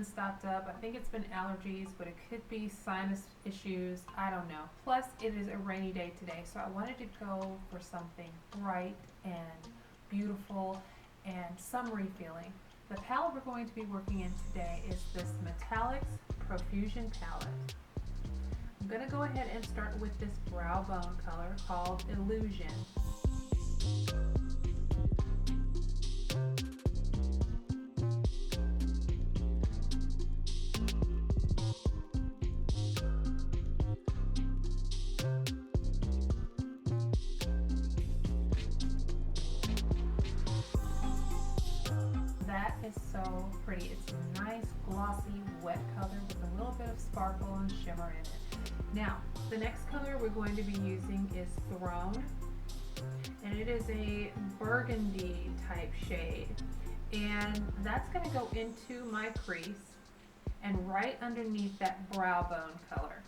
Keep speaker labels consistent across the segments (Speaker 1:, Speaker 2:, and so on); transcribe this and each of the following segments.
Speaker 1: stopped up. I think it's been allergies, but it could be sinus issues. I don't know. Plus, it is a rainy day today, so I wanted to go for something bright and beautiful and summery feeling. The palette we're going to be working in today is this Metallics Profusion palette. I'm going to go ahead and start with this brow bone color called Illusion. That is so pretty. It's a nice glossy wet color with a little bit of sparkle and shimmer in it. Now, the next color we're going to be using is Throne, and it is a burgundy type shade, and that's going to go into my crease and right underneath that brow bone color.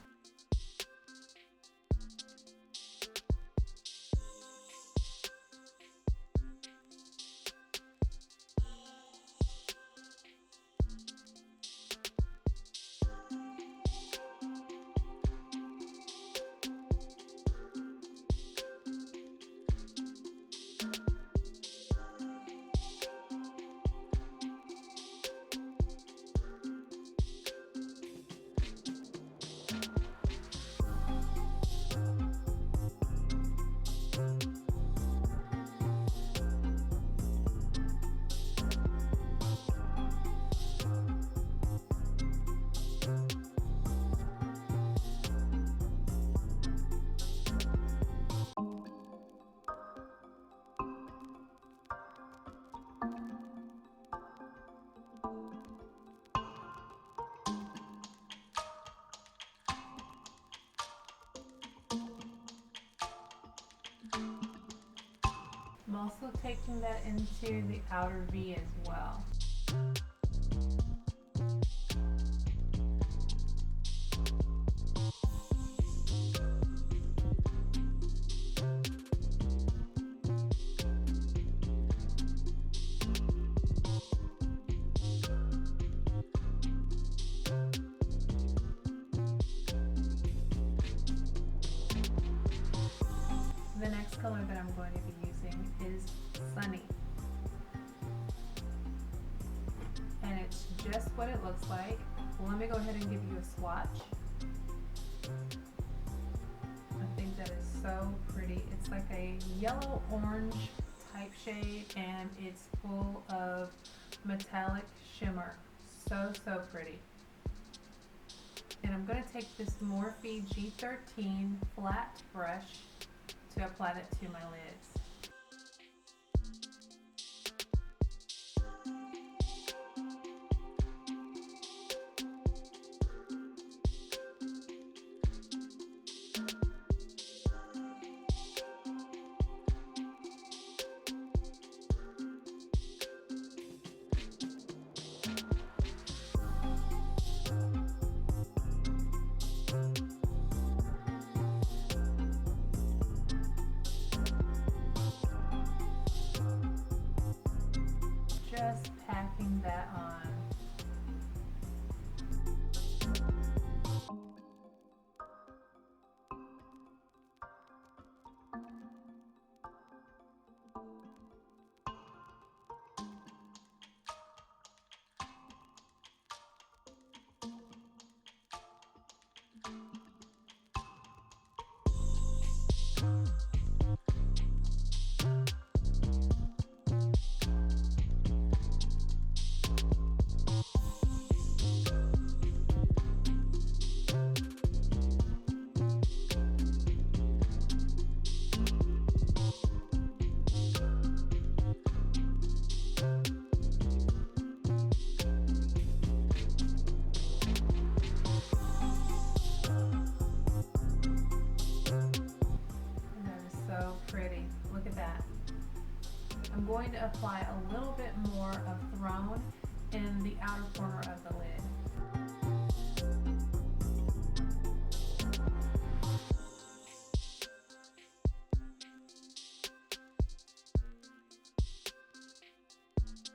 Speaker 1: I'm also taking that into the outer V as well. The next color that I'm going to be using is Sunny. And it's just what it looks like. Let me go ahead and give you a swatch. I think that is so pretty. It's like a yellow-orange type shade, and it's full of metallic shimmer. So, so pretty. And I'm going to take this Morphe G13 flat brush to apply that to my lids. Just packing that on. Look at that. I'm going to apply a little bit more of Throne in the outer corner of the lid.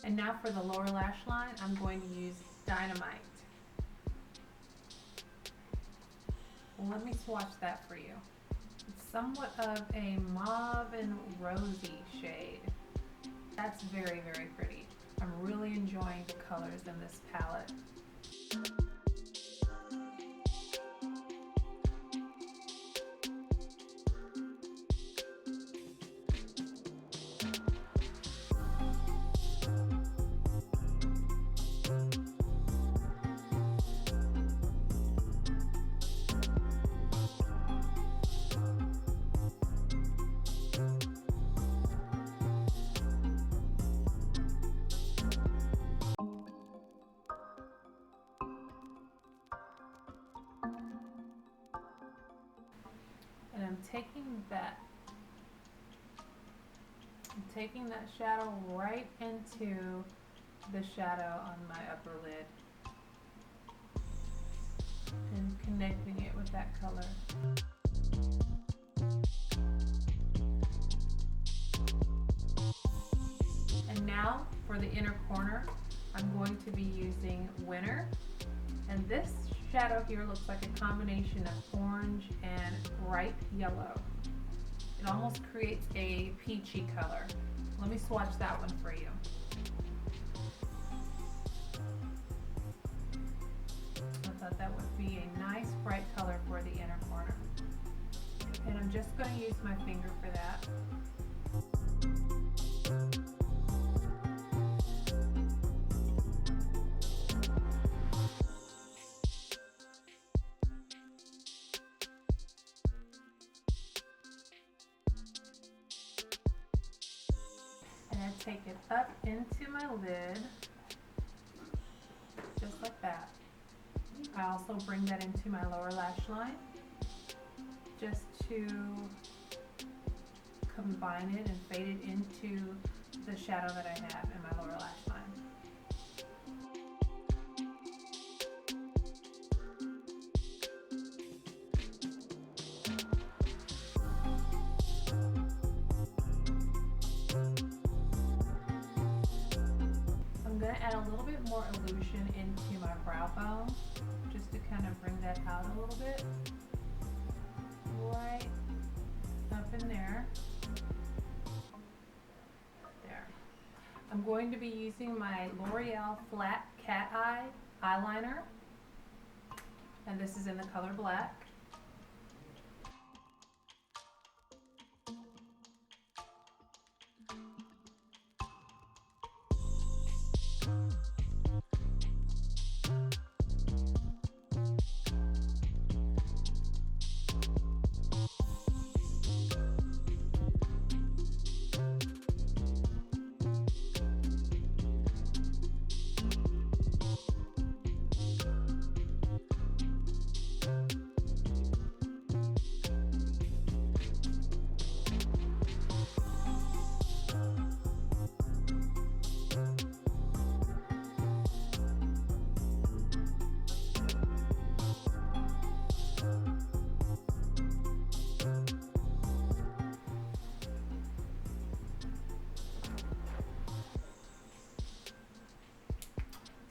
Speaker 1: And now for the lower lash line, I'm going to use Dynamite. let me swatch that for you. It's somewhat of a mauve and rosy shade. That's very, very pretty. I'm really enjoying the colors in this palette. And I'm taking that shadow right into the shadow on my upper lid and connecting it with that color. And now for the inner corner, I'm going to be using Winter, and this shadow here looks like a combination of orange and bright yellow. It almost creates a peachy color. Let me swatch that one for you. I thought that would be a nice bright color for the inner corner. And I'm just going to use my finger for that. Take it up into my lid, just like that. I also bring that into my lower lash line, just to combine it and fade it into the shadow that I have in my lower lash line. Add a little bit more illusion into my brow bone, just to kind of bring that out a little bit, right up in there. There. I'm going to be using my L'Oreal Flat Cat Eye eyeliner, and this is in the color black.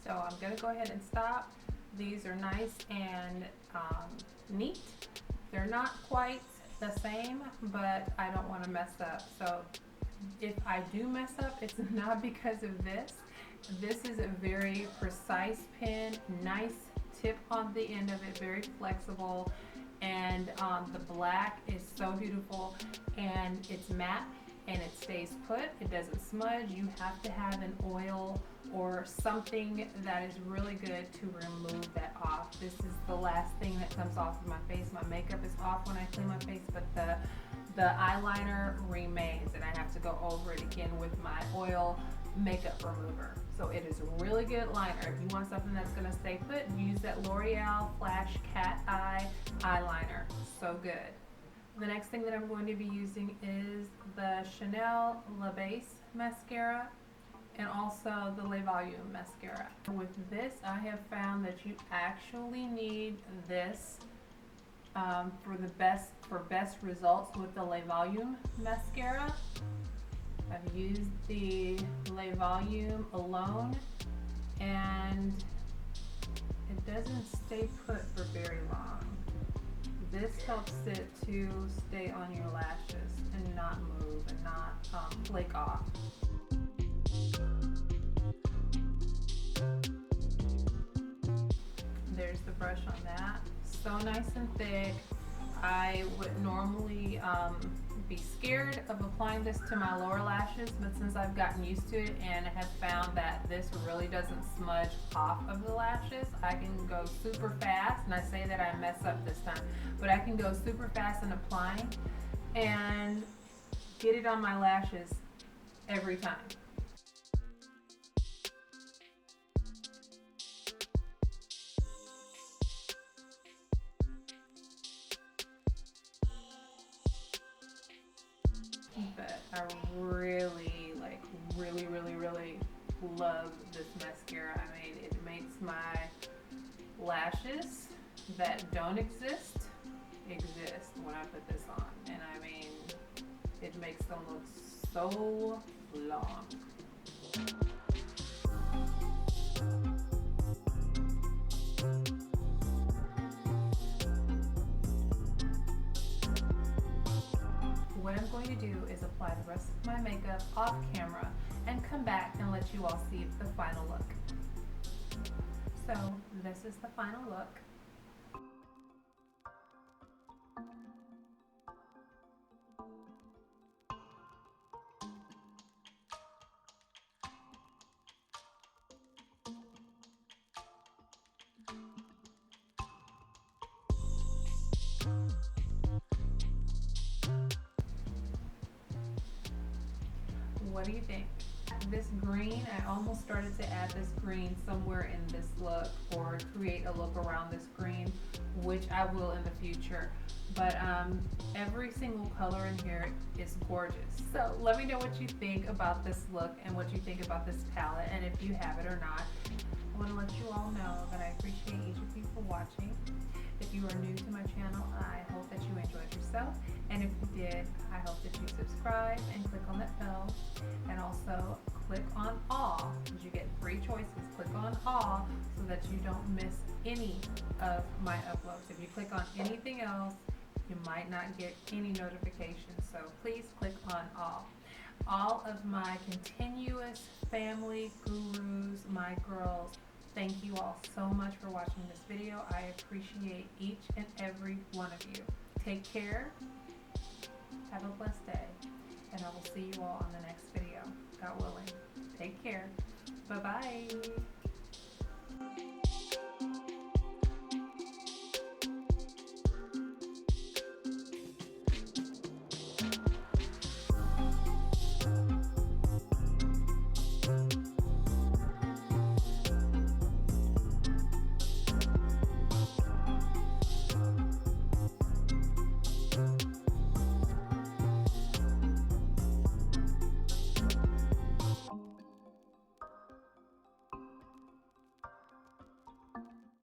Speaker 1: So I'm going to go ahead and stop. These are nice and neat. They're not quite the same, but I don't want to mess up. So if I do mess up, it's not because of this. This is a very precise pen, nice tip on the end of it, very flexible, and the black is so beautiful, and it's matte and it stays put. It doesn't smudge. You have to have an oil or something that is really good to remove that off. This is the last thing that comes off of my face. My makeup is off when I clean my face, but the eyeliner remains, and I have to go over it again with my oil makeup remover. So it is a really good liner. If you want something that's going to stay put, use that L'Oreal Flash Cat Eye eyeliner. So good. The next thing that I'm going to be using is the Chanel La Base mascara and also the Le Volume mascara. With this, I have found that you actually need this for best results with the Le Volume mascara. I've used the Le Volume alone, and it doesn't stay put for very long. this helps it to stay on your lashes and not move and not flake off. There's the brush on that. So nice and thick. I would normally be scared of applying this to my lower lashes, but since I've gotten used to it and have found that this really doesn't smudge off of the lashes, I can go super fast, and I say that I mess up this time, but I can go super fast in applying and get it on my lashes every time. But I really love this mascara. I mean, it makes my lashes that don't exist when I put this on, and I mean, it makes them look so long. What I'm going to do is apply the rest of my makeup off camera and come back and let you all see the final look. So this is the final look. What do you think? This green, I almost started to add this green somewhere in this look or create a look around this green, which I will in the future. But every single color in here is gorgeous. So let me know what you think about this look and what you think about this palette, and if you have it or not. I want to let you all know that I appreciate each of you for watching. If you are new to my channel, I hope that you enjoyed yourself, and if you did, I hope that you subscribe and click on that bell, and also click on all, because you get 3 choices. Click on all so that you don't miss any of my uploads. If you click on anything else, you might not get any notifications, so please click on all. All of my continuous family gurus, my girls, thank you all so much for watching this video. I appreciate each and every one of you. Take care, have a blessed day, and I will see you all on the next video, God willing. Take care. Bye-bye.